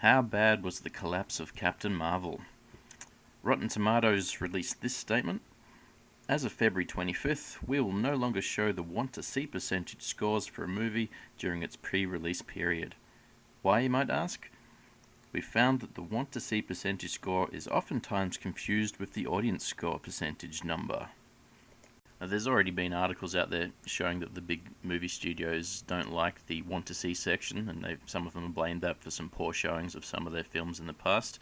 How bad was the collapse of Captain Marvel? Rotten Tomatoes released this statement. As of February 25th, we will no longer show the want-to-see percentage scores for a movie during its pre-release period. Why, you might ask? We found that the want-to-see percentage score is oftentimes confused with the audience score percentage number. Now, there's already been articles out there showing that the big movie studios don't like the want-to-see section, and some of them have blamed that for some poor showings of some of their films in the past.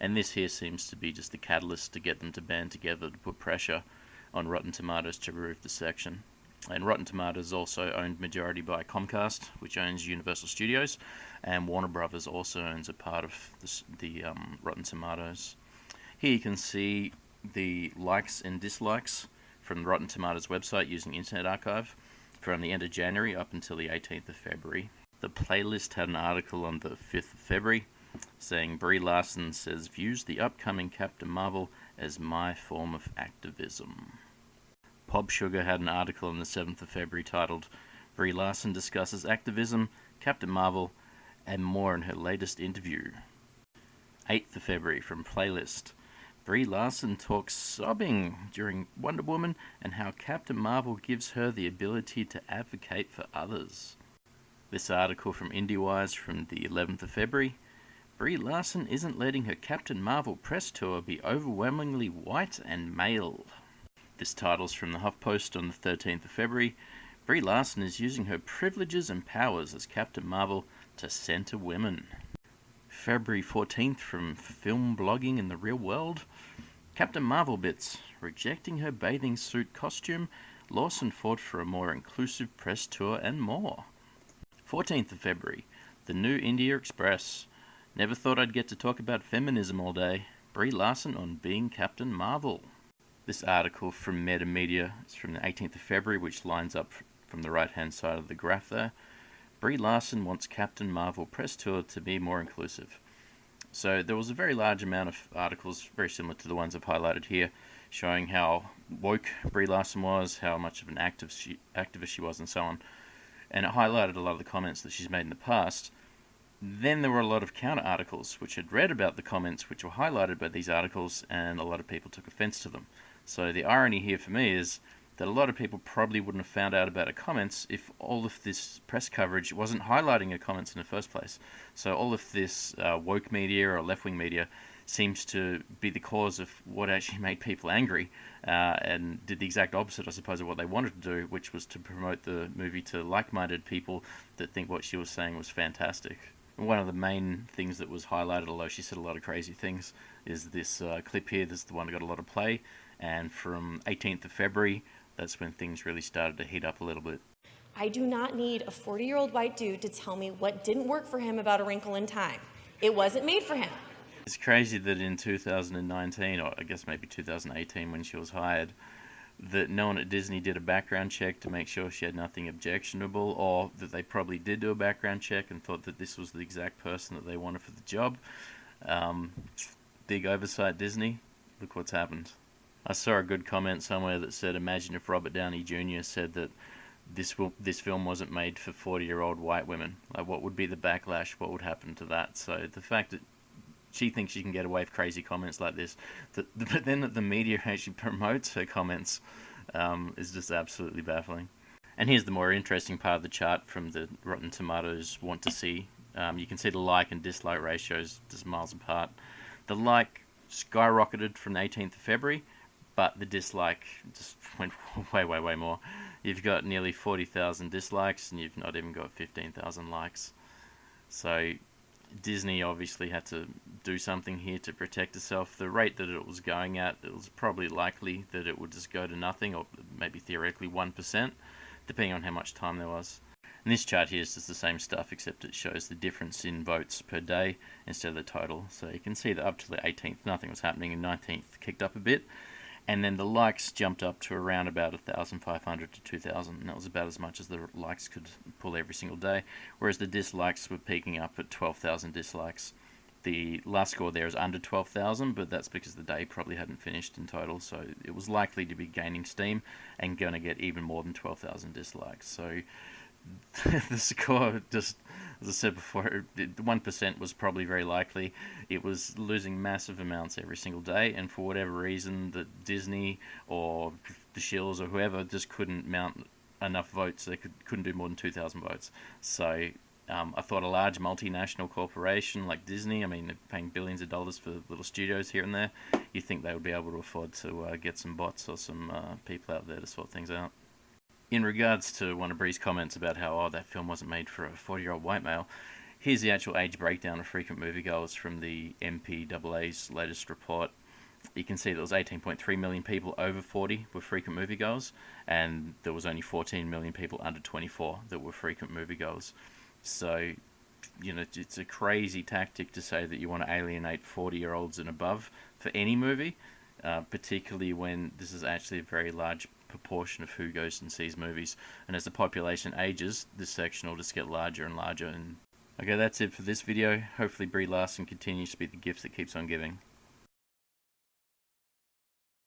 And this here seems to be just the catalyst to get them to band together to put pressure on Rotten Tomatoes to remove the section. And Rotten Tomatoes is also owned majority by Comcast, which owns Universal Studios, and Warner Brothers also owns a part of the Rotten Tomatoes. Here you can see the likes and dislikes from the Rotten Tomatoes website using Internet Archive from the end of January up until the 18th of February. The Playlist had an article on the 5th of February saying Brie Larson says views the upcoming Captain Marvel as my form of activism. Pop Sugar had an article on the 7th of February titled Brie Larson discusses activism, Captain Marvel, and more in her latest interview. 8th of February from Playlist. Brie Larson talks sobbing during Wonder Woman and how Captain Marvel gives her the ability to advocate for others. This article from IndieWire from the 11th of February. Brie Larson isn't letting her Captain Marvel press tour be overwhelmingly white and male. This title's from the HuffPost on the 13th of February. Brie Larson is using her privileges and powers as Captain Marvel to center women. February 14th from Film Blogging in the Real World. Captain Marvel bits. Rejecting her bathing suit costume, Lawson fought for a more inclusive press tour and more. 14th of February. The New India Express. Never thought I'd get to talk about feminism all day. Brie Larson on being Captain Marvel. This article from Meta Media is from the 18th of February, which lines up from the right-hand side of the graph there. Brie Larson wants Captain Marvel press tour to be more inclusive. So there was a very large amount of articles, very similar to the ones I've highlighted here, showing how woke Brie Larson was, how much of an activist she was, and so on. And it highlighted a lot of the comments that she's made in the past. Then there were a lot of counter articles which had read about the comments which were highlighted by these articles, and a lot of people took offense to them. So the irony here for me is that a lot of people probably wouldn't have found out about her comments if all of this press coverage wasn't highlighting her comments in the first place. So all of this woke media or left-wing media seems to be the cause of what actually made people angry, and did the exact opposite, I suppose, of what they wanted to do, which was to promote the movie to like-minded people that think what she was saying was fantastic. One of the main things that was highlighted, although she said a lot of crazy things, is this clip here. This is the one that got a lot of play, and from 18th of February, that's when things really started to heat up a little bit. I do not need a 40-year-old white dude to tell me what didn't work for him about A Wrinkle in Time. It wasn't made for him. It's crazy that in 2019, or I guess maybe 2018 when she was hired, that no one at Disney did a background check to make sure she had nothing objectionable, or that they probably did do a background check and thought that this was the exact person that they wanted for the job. Big oversight, Disney. Look what's happened. I saw a good comment somewhere that said, imagine if Robert Downey Jr. said that this film wasn't made for 40-year-old white women. Like, what would be the backlash? What would happen to that? So the fact that she thinks she can get away with crazy comments like this, but then that the media actually promotes her comments, is just absolutely baffling. And here's the more interesting part of the chart from the Rotten Tomatoes want to see. You can see the like and dislike ratios just miles apart. The like skyrocketed from the 18th of February, but the dislike just went way more. You've got nearly 40,000 dislikes, and you've not even got 15,000 likes. So Disney obviously had to do something here to protect itself. The rate that it was going at, it was probably likely that it would just go to nothing, or maybe theoretically 1%, depending on how much time there was. And this chart here is just the same stuff, except it shows the difference in votes per day instead of the total. So you can see that up to the 18th, nothing was happening, and 19th kicked up a bit. And then the likes jumped up to around about 1,500 to 2,000, and that was about as much as the likes could pull every single day, whereas the dislikes were peaking up at 12,000 dislikes. The last score there is under 12,000, but that's because the day probably hadn't finished in total, so it was likely to be gaining steam and going to get even more than 12,000 dislikes. So the score just, as I said before, 1% was probably very likely. It was losing massive amounts every single day, and for whatever reason, the Disney or the Shills or whoever just couldn't mount enough votes. They couldn't do more than 2,000 votes. So I thought a large multinational corporation like Disney, I mean, they're paying billions of dollars for little studios here and there, you think they would be able to afford to get some bots or some people out there to sort things out. In regards to one of Bree's comments about how, that film wasn't made for a 40-year-old white male, here's the actual age breakdown of frequent moviegoers from the MPAA's latest report. You can see there was 18.3 million people over 40 were frequent moviegoers, and there was only 14 million people under 24 that were frequent moviegoers. So, it's a crazy tactic to say that you want to alienate 40-year-olds and above for any movie, particularly when this is actually a very large proportion of who goes and sees movies. And as the population ages, this section will just get larger and larger. And okay, that's it for this video. Hopefully Brie Larson continues to be the gift that keeps on giving.